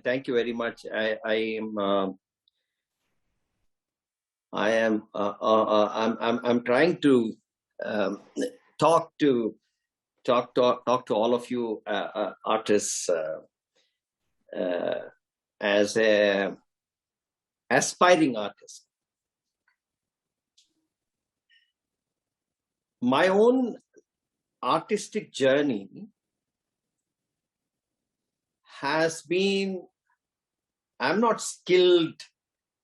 Thank you very much. I'm trying to talk to all of you artists as a aspiring artist. My own artistic journey has been, I'm not skilled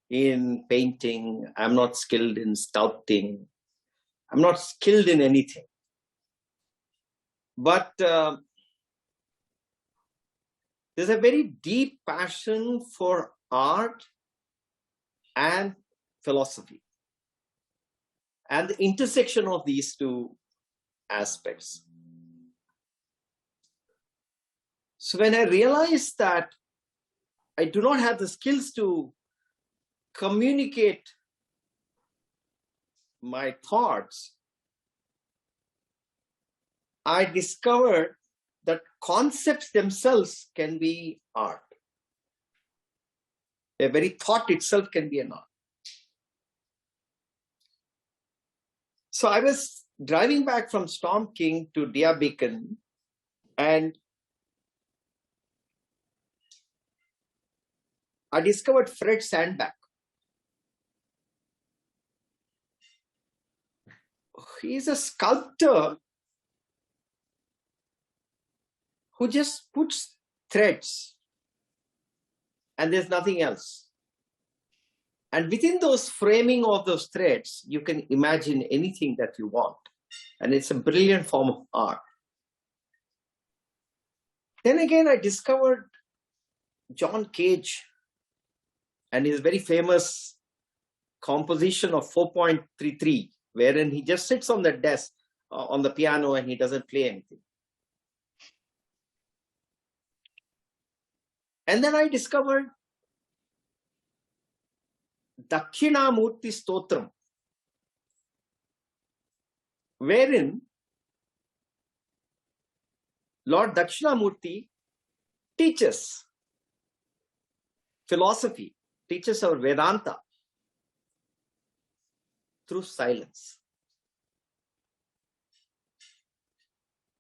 in painting, I'm not skilled in sculpting, I'm not skilled in anything. But there's a very deep passion for art and philosophy, and the intersection of these two aspects. So when I realized that I do not have the skills to communicate my thoughts, I discovered that concepts themselves can be art. The very thought itself can be an art. So I was driving back from Storm King to Deer Beacon, and I discovered Fred Sandback. He's a sculptor who just puts threads and there's nothing else. And within those framing of those threads, you can imagine anything that you want. And it's a brilliant form of art. Then again, I discovered John Cage and his very famous composition of 4.33, wherein he just sits on the desk, on the piano, and he doesn't play anything. And then I discovered Dakshinamurti Stotram, wherein Lord Dakshinamurti teaches philosophy, teaches our Vedanta through silence.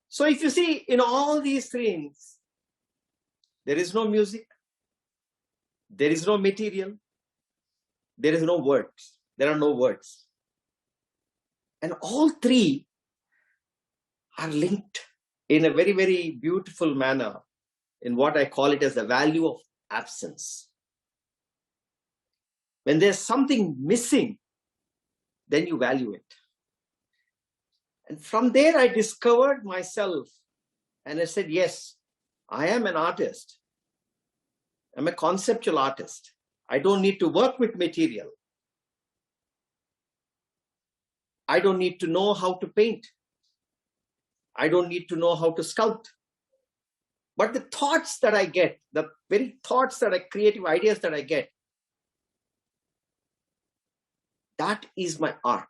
So if you see, in all these things, there is no music, there is no material, there is no words, there are no words. And all three are linked in a very, very beautiful manner in what I call it as the value of absence. When there's something missing, then you value it. And from there, I discovered myself and I said, yes, I am an artist. I'm a conceptual artist. I don't need to work with material. I don't need to know how to paint. I don't need to know how to sculpt. But the thoughts that I get, the very thoughts that are creative ideas that I get, that is my art.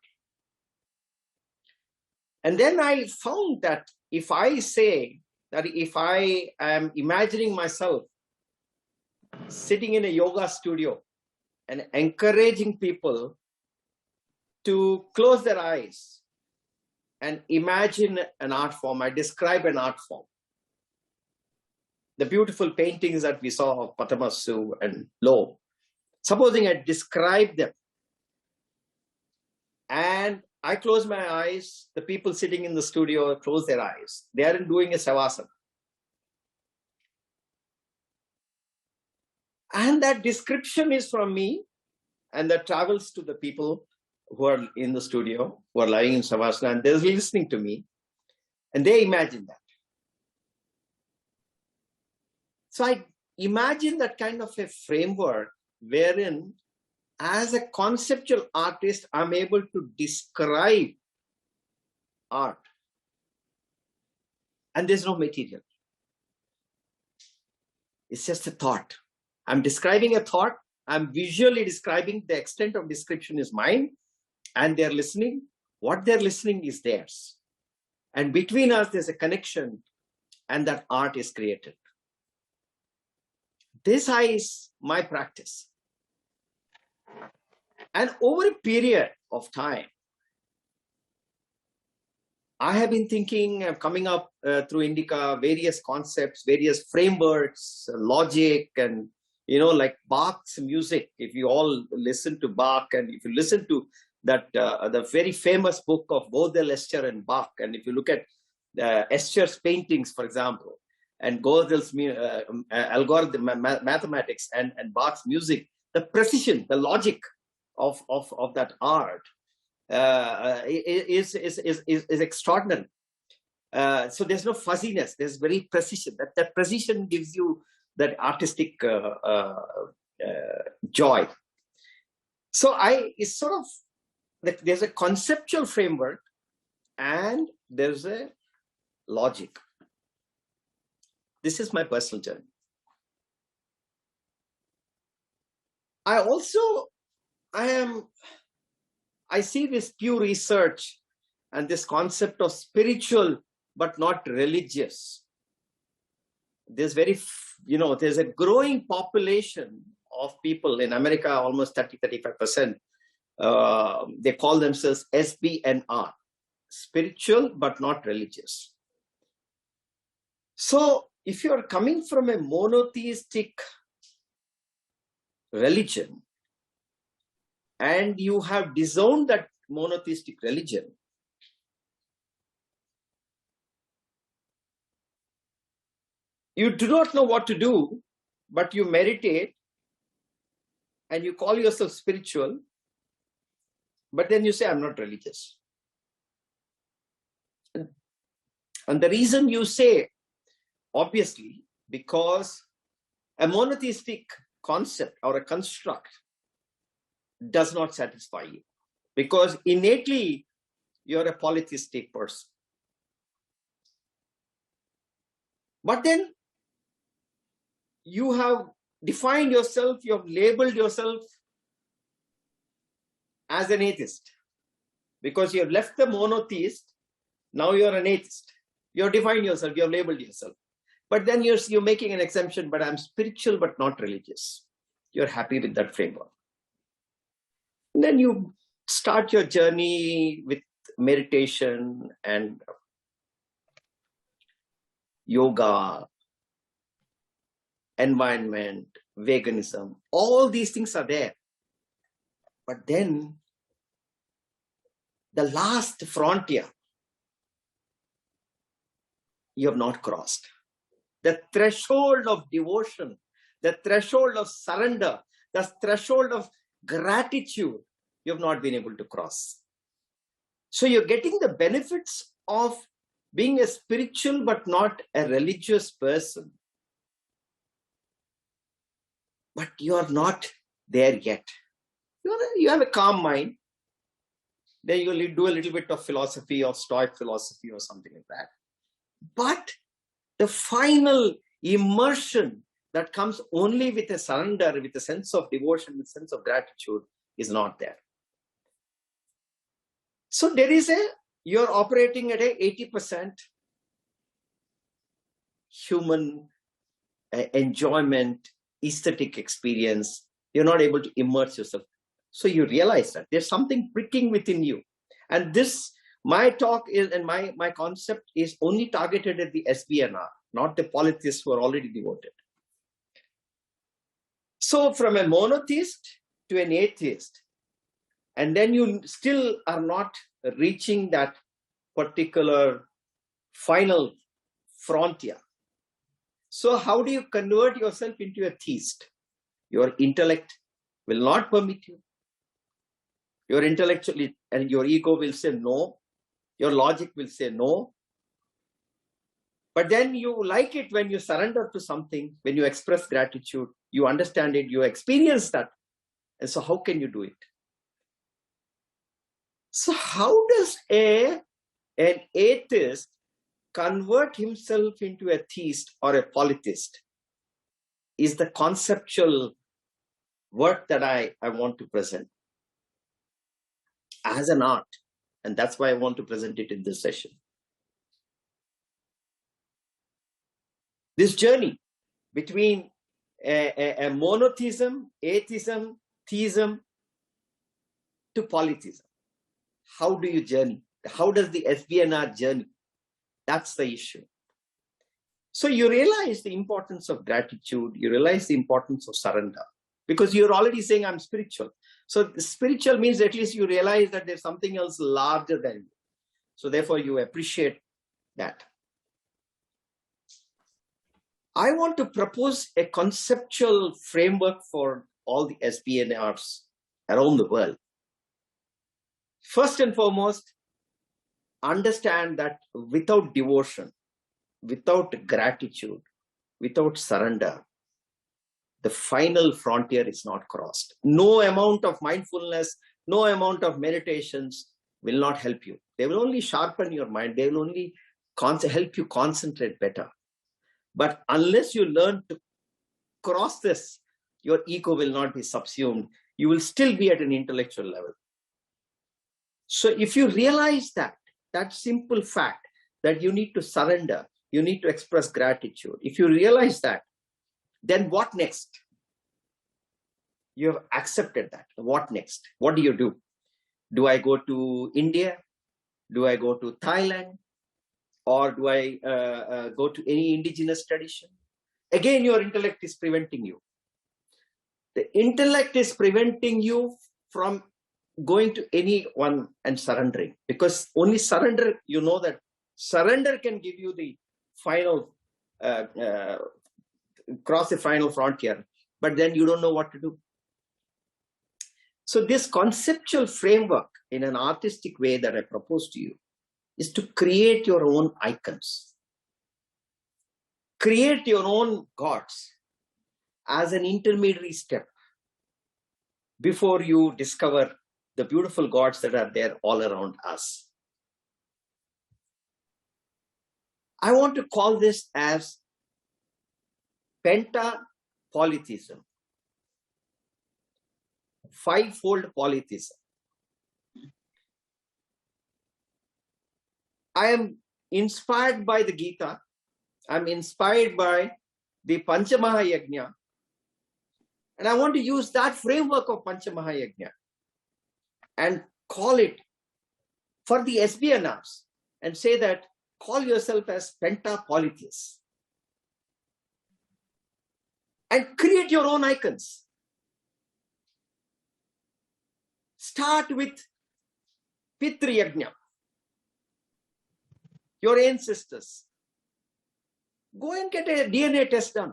And then I found that if I say that if I am imagining myself sitting in a yoga studio and encouraging people to close their eyes and imagine an art form, I describe an art form. The beautiful paintings that we saw of Patamasu and Lowe, supposing I describe them and I close my eyes, the people sitting in the studio close their eyes. They aren't doing a savasana. And that description is from me, and that travels to the people who are in the studio, who are lying in savasana, and they're listening to me, and they imagine that. So I imagine that kind of a framework wherein, as a conceptual artist, I'm able to describe art. And there's no material. It's just a thought. I'm describing a thought. I'm visually describing. The extent of description is mine. And they're listening. What they're listening is theirs. And between us, there's a connection. And that art is created. this is my practice. And over a period of time, I have been thinking, coming up through Indica, various concepts, various frameworks, logic, and, like Bach's music. If you all listen to Bach, and if you listen to that, the very famous book of Godel, Escher, and Bach, and if you look at Escher's paintings, for example, and Godel's algorithm, mathematics, and Bach's music, the precision, the logic of that art is extraordinary. So there's no fuzziness. There's very precision. That precision gives you that artistic joy. So it's sort of like there's a conceptual framework and there's a logic. This is my personal journey. I see this Pew Research and this concept of spiritual but not religious. There's there's a growing population of people in America, almost 30-35%. They call themselves SBNR, spiritual but not religious. So if you're coming from a monotheistic religion and you have disowned that monotheistic religion, you do not know what to do, but you meditate and you call yourself spiritual, but then you say, I'm not religious. And the reason you say, obviously, because a monotheistic concept or a construct does not satisfy you, because innately you're a polytheistic person. But then you have defined yourself, you have labeled yourself as an atheist, because you have left the monotheist, now you're an atheist. You have defined yourself, you have labeled yourself. But then you're making an exemption, but I'm spiritual but not religious. You're happy with that framework. And then you start your journey with meditation and yoga, environment, veganism. All these things are there. But then the last frontier, you have not crossed. The threshold of devotion, the threshold of surrender, the threshold of gratitude, you have not been able to cross. So you're getting the benefits of being a spiritual but not a religious person. But you are not there yet. You have a calm mind. Then you will do a little bit of philosophy or Stoic philosophy or something like that. But the final immersion that comes only with a surrender, with a sense of devotion, with a sense of gratitude is not there. So you're operating at a 80% human enjoyment, aesthetic experience. You're not able to immerse yourself. So you realize that there's something pricking within you. And my talk is, and my concept is only targeted at the SBNR, not the polytheists who are already devoted. So from a monotheist to an atheist, and then you still are not reaching that particular final frontier. So how do you convert yourself into a theist? Your intellect will not permit you. Your intellectually and your ego will say no. Your logic will say no. But then you like it when you surrender to something, when you express gratitude, you understand it, you experience that. And so how can you do it? So how does an atheist convert himself into a theist or a polytheist? Is the conceptual work that I want to present as an art. And that's why I want to present it in this session. This journey between a monotheism, atheism, theism to polytheism. How do you journey? How does the SBNR journey? That's the issue. So you realize the importance of gratitude. You realize the importance of surrender, because you're already saying I'm spiritual. So spiritual means at least you realize that there's something else larger than you. So therefore you appreciate that. I want to propose a conceptual framework for all the SBNRs around the world. First and foremost, understand that without devotion, without gratitude, without surrender, the final frontier is not crossed. No amount of mindfulness, no amount of meditations will not help you. They will only sharpen your mind. They will only help you concentrate better. But unless you learn to cross this, your ego will not be subsumed. You will still be at an intellectual level. So if you realize that simple fact that you need to surrender, you need to express gratitude. If you realize that, then what next? You have accepted that. What next? What do you do? Do I go to India? Do I go to Thailand? Or do I go to any indigenous tradition? Again, your intellect is preventing you. The intellect is preventing you from going to anyone and surrendering, because only surrender, you know that surrender can give you the final, cross the final frontier, but then you don't know what to do. So this conceptual framework in an artistic way that I propose to you is to create your own icons. Create your own gods as an intermediary step before you discover the beautiful gods that are there all around us. I want to call this as Penta Polytheism, fivefold polytheism. I am inspired by the Gita. I'm inspired by the Panchamahayajna. And I want to use that framework of Panchamahayajna and call it for the SBNRs and say that call yourself as Penta Polytheists. And create your own icons. Start with Pitri Yajna. Your ancestors. Go and get a DNA test done.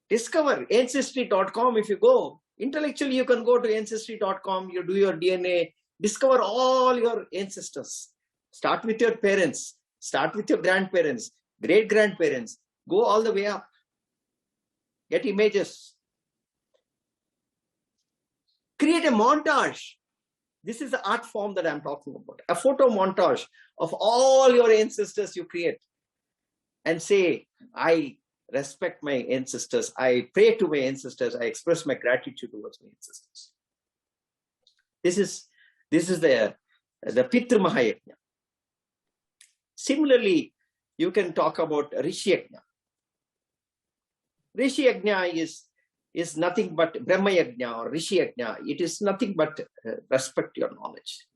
Discover ancestry.com. If you go, intellectually you can go to ancestry.com, you do your DNA, discover all your ancestors. Start with your parents, start with your grandparents, great-grandparents, go all the way up. Get images. Create a montage. This is the art form that I'm talking about. A photo montage of all your ancestors you create. And say, I respect my ancestors. I pray to my ancestors. I express my gratitude towards my ancestors. This is the Pitru Mahayajna. Similarly, you can talk about Rishi Yajna. Rishi Yajna is nothing but Brahma Yajna or Rishi Yajna. It is nothing but respect your knowledge.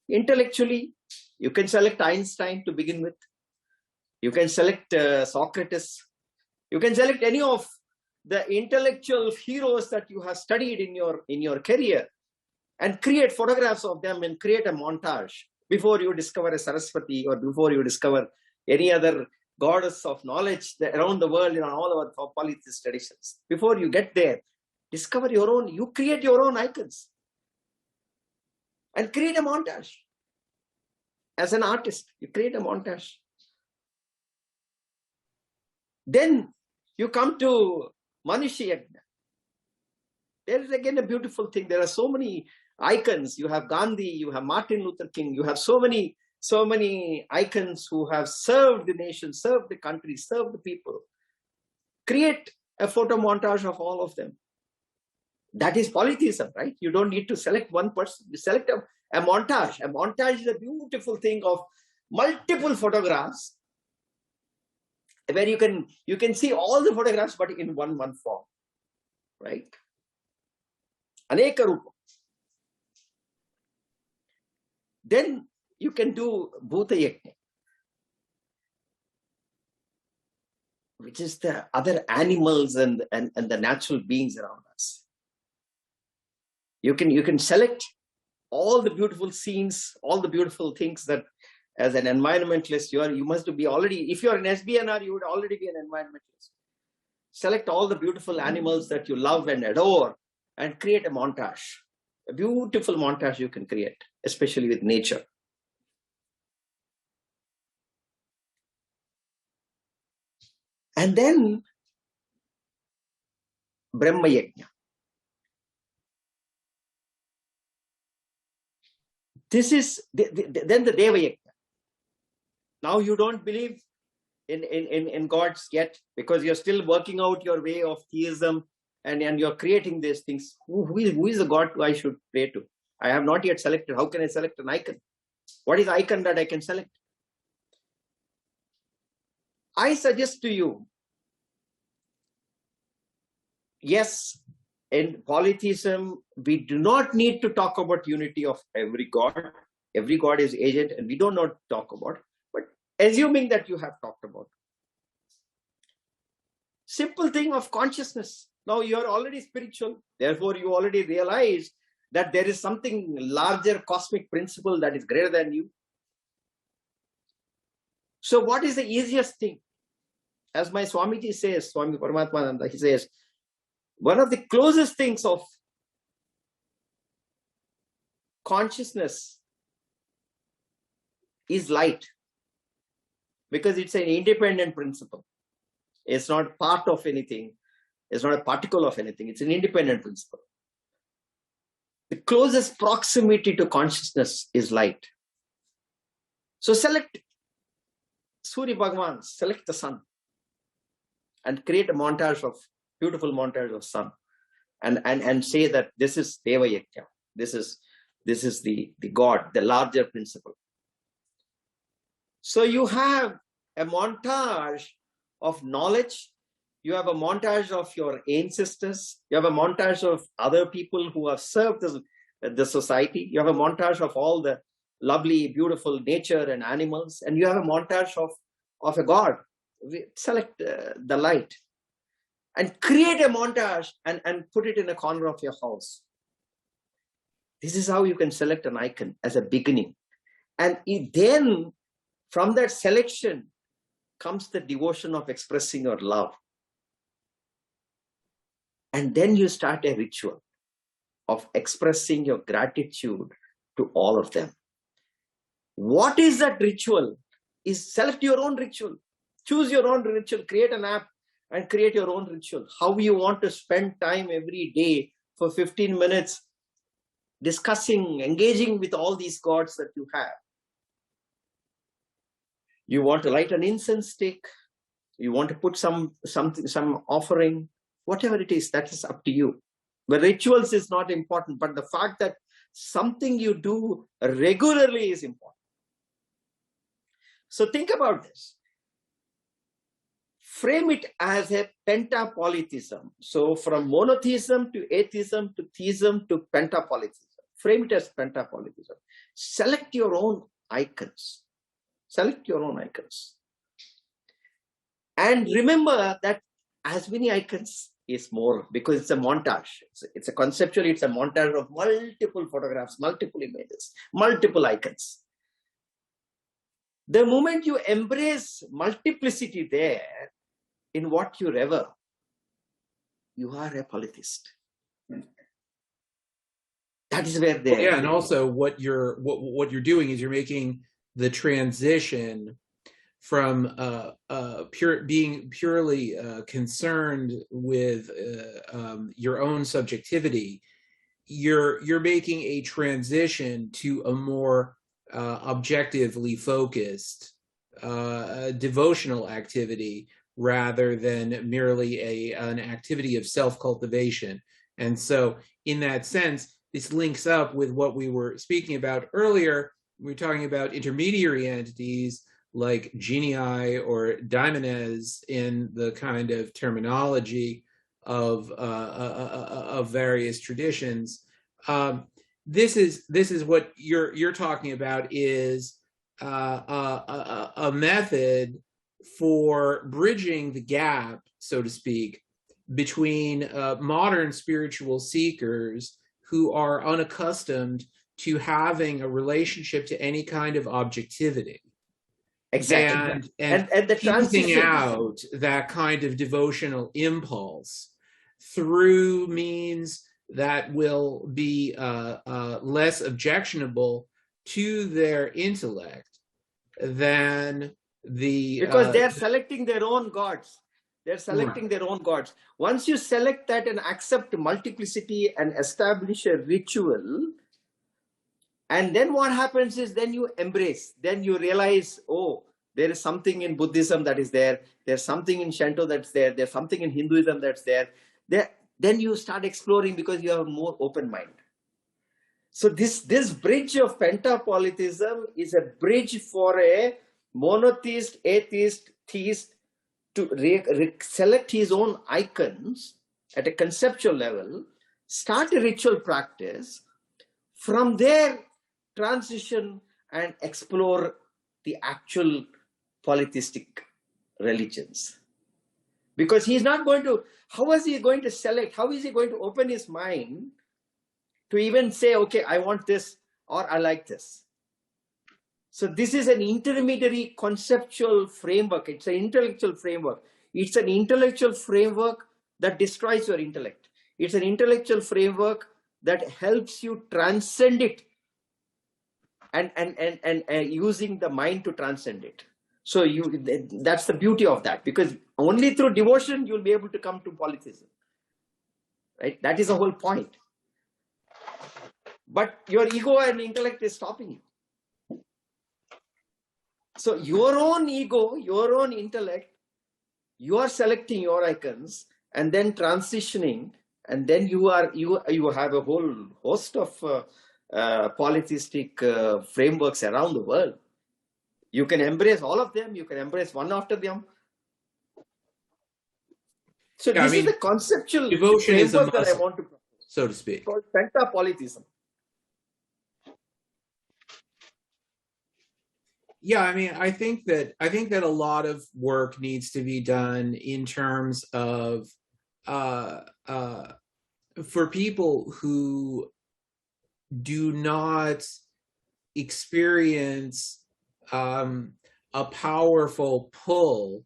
Intellectually, you can select Einstein to begin with. You can select Socrates. You can select any of the intellectual heroes that you have studied in your career and create photographs of them and create a montage before you discover a Saraswati or before you discover any other goddess of knowledge around the world in all our polytheist traditions. Before you get there, discover your own, you create your own icons and create a montage. As an artist, you create a montage. Then you come to Manushya Yajna. There is again a beautiful thing. There are so many icons. You have Gandhi, you have Martin Luther King, you have so many icons who have served the nation, served the country, served the people. Create a photo montage of all of them. That is polytheism, right? You don't need to select one person. You select a montage. A montage is a beautiful thing of multiple photographs where you can see all the photographs, but in one form, right? Aneka rupa. Then you can do Bhuta Yajna, which is the other animals and the natural beings around us. You can select all the beautiful scenes, all the beautiful things that, as an environmentalist, you must be already, if you're an SBNR, you would already be an environmentalist. Select all the beautiful animals that you love and adore and create a montage. A beautiful montage you can create, especially with nature. And then Brahma Yajna. This is then the Deva Yajna. Now you don't believe in gods yet, because you're still working out your way of theism, and you're creating these things. Who is the god I should pray to? I have not yet selected. How can I select an icon? What is the icon that I can select? I suggest to you, yes, in polytheism, we do not need to talk about unity of every god. Every god is agent, and we don't not talk about. But assuming that you have talked about, simple thing of consciousness. Now you are already spiritual. Therefore, you already realize that there is something larger, cosmic principle that is greater than you. So what is the easiest thing? As my Swamiji says, Swami Paramatmananda, he says, one of the closest things of consciousness is light, because it's an independent principle. It's not part of anything. It's not a particle of anything. It's an independent principle. The closest proximity to consciousness is light. So select Surya Bhagavan, select the sun, and create a montage of, beautiful montage of sun, and say that this is Deva Yajna. This is the God, the larger principle. So you have a montage of knowledge. You have a montage of your ancestors. You have a montage of other people who have served the society. You have a montage of all the lovely, beautiful nature and animals. And you have a montage of a God. Select the light and create a montage and put it in a corner of your house. This is how you can select an icon as a beginning. And then from that selection comes the devotion of expressing your love. And then you start a ritual of expressing your gratitude to all of them. What is that ritual? Is select your own ritual. Choose your own ritual. Create an app and create your own ritual. How you want to spend time every day for 15 minutes discussing, engaging with all these gods that you have. You want to light an incense stick. You want to put some offering. Whatever it is, that is up to you. The rituals is not important, but the fact that something you do regularly is important. So think about this. Frame it as a Penta Polytheism. So from monotheism to atheism to theism to Penta Polytheism. Frame it as Penta Polytheism. Select your own icons. Select your own icons. And remember that as many icons is more, because it's a montage. It's a conceptually, it's a montage of multiple photographs, multiple images, multiple icons. The moment you embrace multiplicity there in what you rever, you are a polytheist. That is where they and also what you're doing is you're making the transition from being purely concerned with your own subjectivity. You're making a transition to a more objectively focused devotional activity, rather than merely an activity of self-cultivation. And so in that sense, this links up with what we were speaking about earlier. We were talking about intermediary entities like genii or daimones in the kind of terminology of various traditions. This is what you're talking about, is a method for bridging the gap, so to speak, between modern spiritual seekers who are unaccustomed to having a relationship to any kind of objectivity. Exactly. And the teasing transition out that kind of devotional impulse through means that will be less objectionable to their intellect than the... because they're selecting their own gods. They're selecting their own gods. Once you select that and accept multiplicity and establish a ritual, and then what happens is then you embrace, then you realize, oh, there is something in Buddhism that is there. There's something in Shinto that's there. There's something in Hinduism that's there. Then you start exploring because you have a more open mind. So this bridge of Penta Polytheism is a bridge for a monotheist, atheist, theist to select his own icons at a conceptual level, start a ritual practice, from there transition and explore the actual polytheistic religions. Because he's not going to, how is he going to select, how is he going to open his mind to even say, okay, I want this or I like this? So this is an intermediary conceptual framework. It's an intellectual framework. It's an intellectual framework that destroys your intellect. It's an intellectual framework that helps you transcend it and using the mind to transcend it. So that's the beauty of that, because only through devotion you'll be able to come to polytheism. Right? That is the whole point. But your ego and intellect is stopping you. So your own ego, your own intellect, you are selecting your icons and then transitioning, and then you have a whole host of polytheistic frameworks around the world. You can embrace all of them. You can embrace one after them. So this is the conceptual devotion is a framework that I want to propose, so to speak. called Penta Polytheism. Yeah, I mean, I think that a lot of work needs to be done in terms of for people who do not experience a powerful pull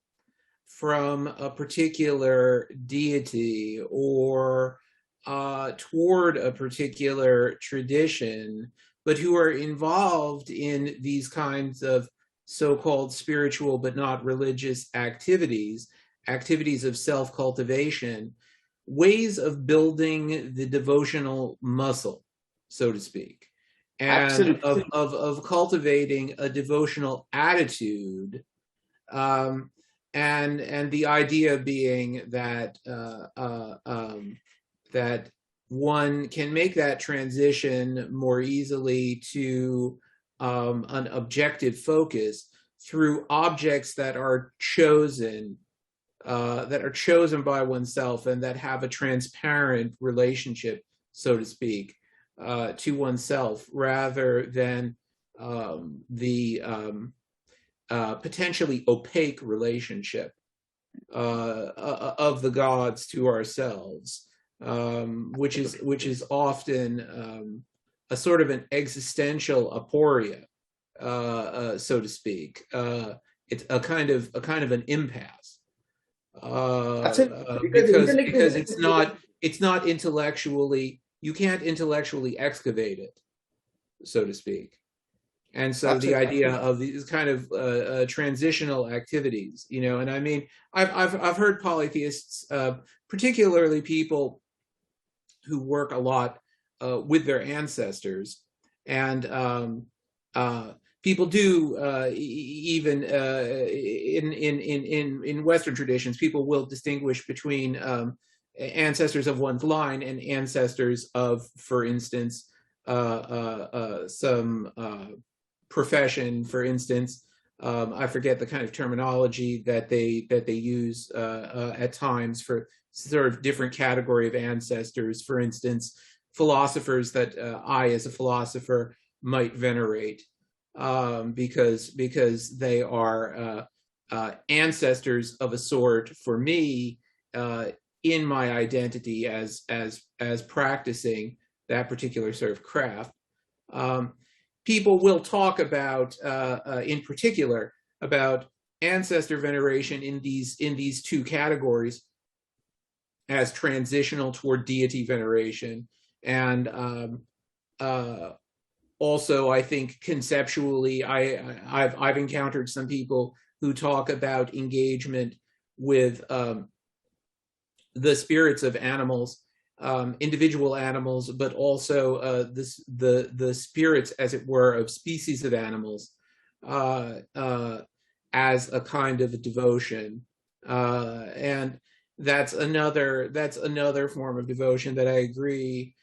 from a particular deity or toward a particular tradition, but who are involved in these kinds of so-called spiritual but not religious activities of self-cultivation, ways of building the devotional muscle, so to speak, and of cultivating a devotional attitude, and the idea being that that one can make that transition more easily to an objective focus through objects that are chosen by oneself and that have a transparent relationship, so to speak, to oneself, rather than the potentially opaque relationship of the gods to ourselves. Which is often a sort of an existential aporia, so to speak. It's a kind of an impasse, because it's not intellectually, you can't intellectually excavate it, so to speak. And so the idea of these kind of transitional activities, and I mean, I've heard polytheists, particularly people who work a lot with their ancestors, and people do even in Western traditions, people will distinguish between ancestors of one's line and ancestors of, for instance, some profession, for instance, I forget the kind of terminology that they use at times for sort of different category of ancestors. For instance, philosophers that I, as a philosopher, might venerate because they are ancestors of a sort for me in my identity as practicing that particular sort of craft. People will talk about, in particular, about ancestor veneration in these two categories as transitional toward deity veneration, and also, I think conceptually, I've encountered some people who talk about engagement with the spirits of animals, individual animals, but also the spirits, as it were, of species of animals as a kind of a devotion, and that's another form of devotion that I agree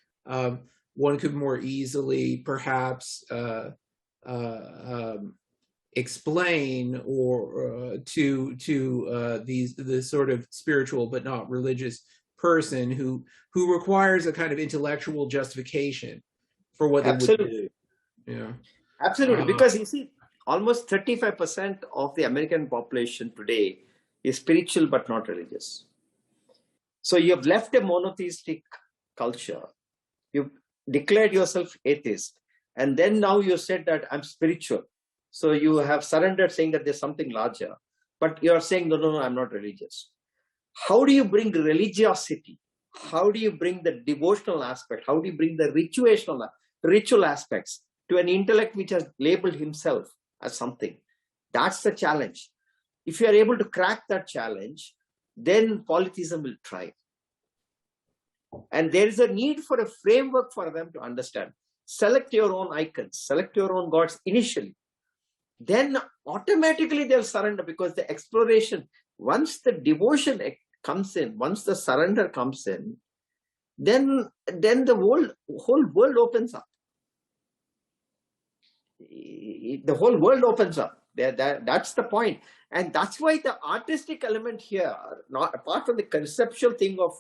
one could more easily perhaps explain or to the sort of spiritual but not religious person who requires a kind of intellectual justification for what they would do. Yeah, absolutely. Because you see, almost 35% of the American population today is spiritual but not religious. So you have left a monotheistic culture. You've declared yourself atheist, and then now you said that I'm spiritual. So you have surrendered, saying that there's something larger, but you're saying, no, I'm not religious. How do you bring religiosity? How do you bring the devotional aspect? How do you bring the ritual aspects to an intellect which has labeled himself as something? That's the challenge. If you are able to crack that challenge, then polytheism will thrive. And there is a need for a framework for them to understand. Select your own icons, select your own gods initially. Then automatically they'll surrender, because the exploration, once the devotion comes in, once the surrender comes in, then the whole world opens up. The whole world opens up. That's the point. And that's why the artistic element here, not apart from the conceptual thing of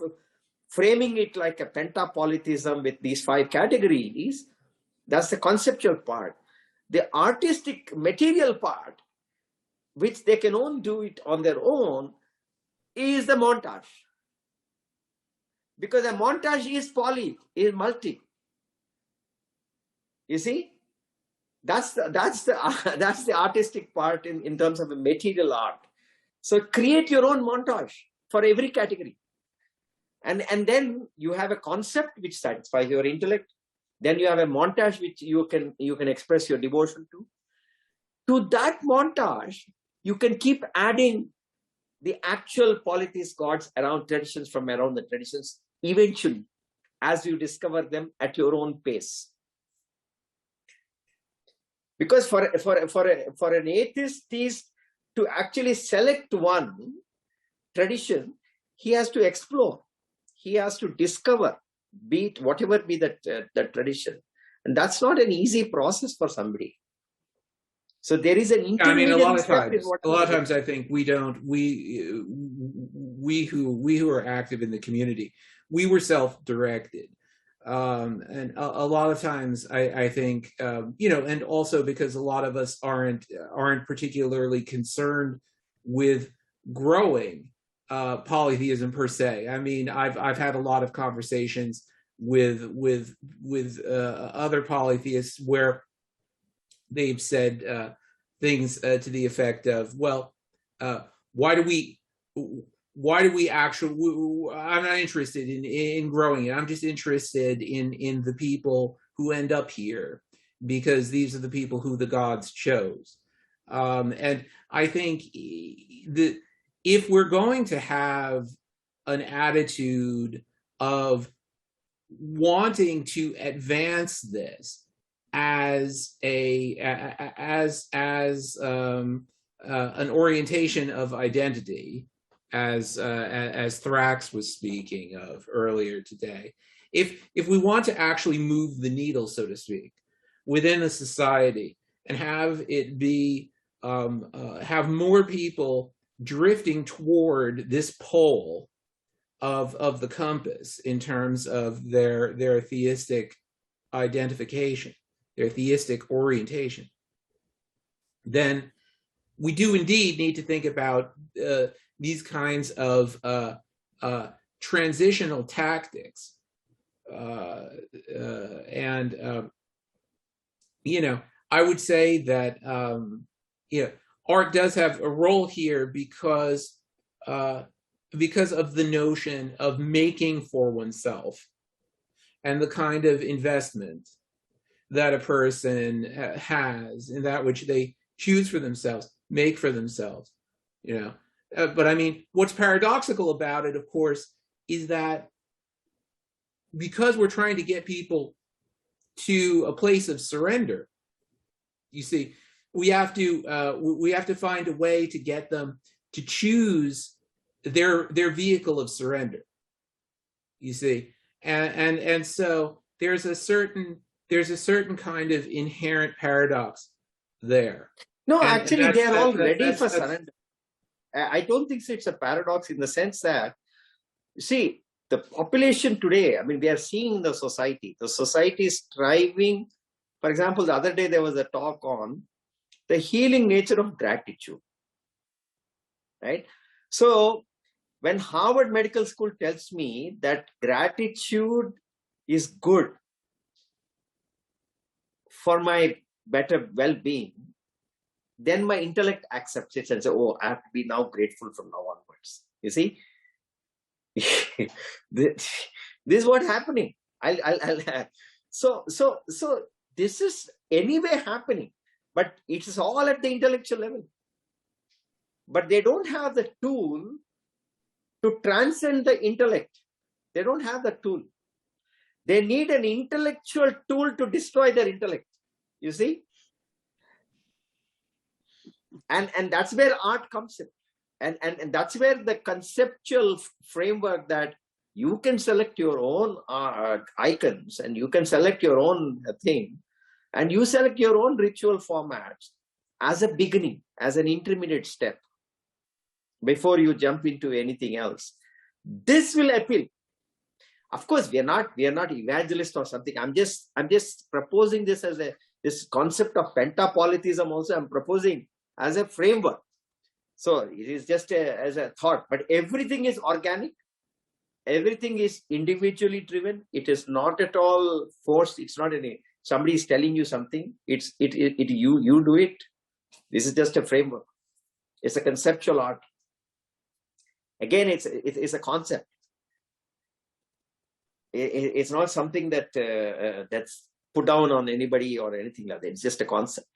framing it like a Penta Polytheism with these 5 categories, that's the conceptual part. The artistic material part, which they can only do it on their own, is the montage. Because a montage is is multi. You see? That's the artistic part in terms of a material art. So create your own montage for every category. And then you have a concept which satisfies your intellect. Then you have a montage which you can express your devotion to. To that montage, you can keep adding the actual polytheist gods around traditions, from around the traditions, eventually, as you discover them at your own pace. Because for an atheist to actually select one tradition, he has to explore, he has to discover, be it whatever be the tradition, and that's not an easy process for somebody. So there is an intermediate. I mean, a lot of times, I think we who are active in the community, we were self-directed. And a lot of times I think, and also because a lot of us aren't particularly concerned with growing polytheism per se. I mean, I've had a lot of conversations with other polytheists where they've said things to the effect of, well, why do we actually, I'm not interested in growing it. I'm just interested in the people who end up here, because these are the people who the gods chose. And I think that if we're going to have an attitude of wanting to advance this as an orientation of identity, as Thrax was speaking of earlier today, if we want to actually move the needle, so to speak, within a society and have it be have more people drifting toward this pole of the compass in terms of their theistic identification, their theistic orientation, then we do indeed need to think about these kinds of transitional tactics. I would say that art does have a role here because of the notion of making for oneself and the kind of investment that a person has in that which they choose for themselves, make for themselves. But I mean, what's paradoxical about it, of course, is that because we're trying to get people to a place of surrender, you see, we have to find a way to get them to choose their vehicle of surrender. You see, and so there's a certain kind of inherent paradox there. No, actually, they are all ready for surrender. I don't think it's a paradox in the sense that, you see, the population today, I mean, we are seeing the society is striving. For example, the other day there was a talk on the healing nature of gratitude, right? So when Harvard Medical School tells me that gratitude is good for my better well-being, then my intellect accepts it and says, oh, I have to be now grateful from now onwards. You see? This is what's happening. So this is anyway happening, but it is all at the intellectual level. But they don't have the tool to transcend the intellect. They don't have the tool. They need an intellectual tool to destroy their intellect. You see? And that's where art comes in. And that's where the conceptual framework that you can select your own icons and you can select your own thing and you select your own ritual formats as a beginning, as an intermediate step before you jump into anything else. This will appeal. Of course, we are not evangelists or something. I'm just proposing this as this concept of Penta Polytheism also I'm proposing as a framework. So it is just as a thought, but everything is organic. Everything is individually driven. It is not at all forced. It's not somebody is telling you something. You do it. This is just a framework. It's a conceptual art. Again, it's a concept. It's not something that that's put down on anybody or anything like that. It's just a concept.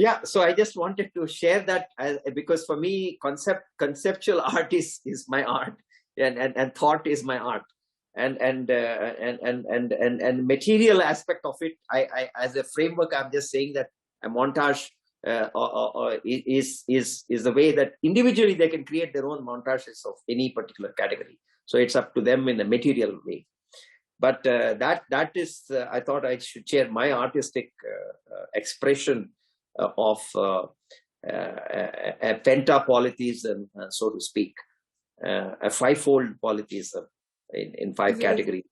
Yeah, so I just wanted to share that because for me, conceptual art is my art, and thought is my art, and material aspect of it. I as a framework, I'm just saying that a montage is the way that individually they can create their own montages of any particular category. So it's up to them in a material way. But that is, I thought I should share my artistic expression of a Penta Polytheism, so to speak, a fivefold polytheism in five categories.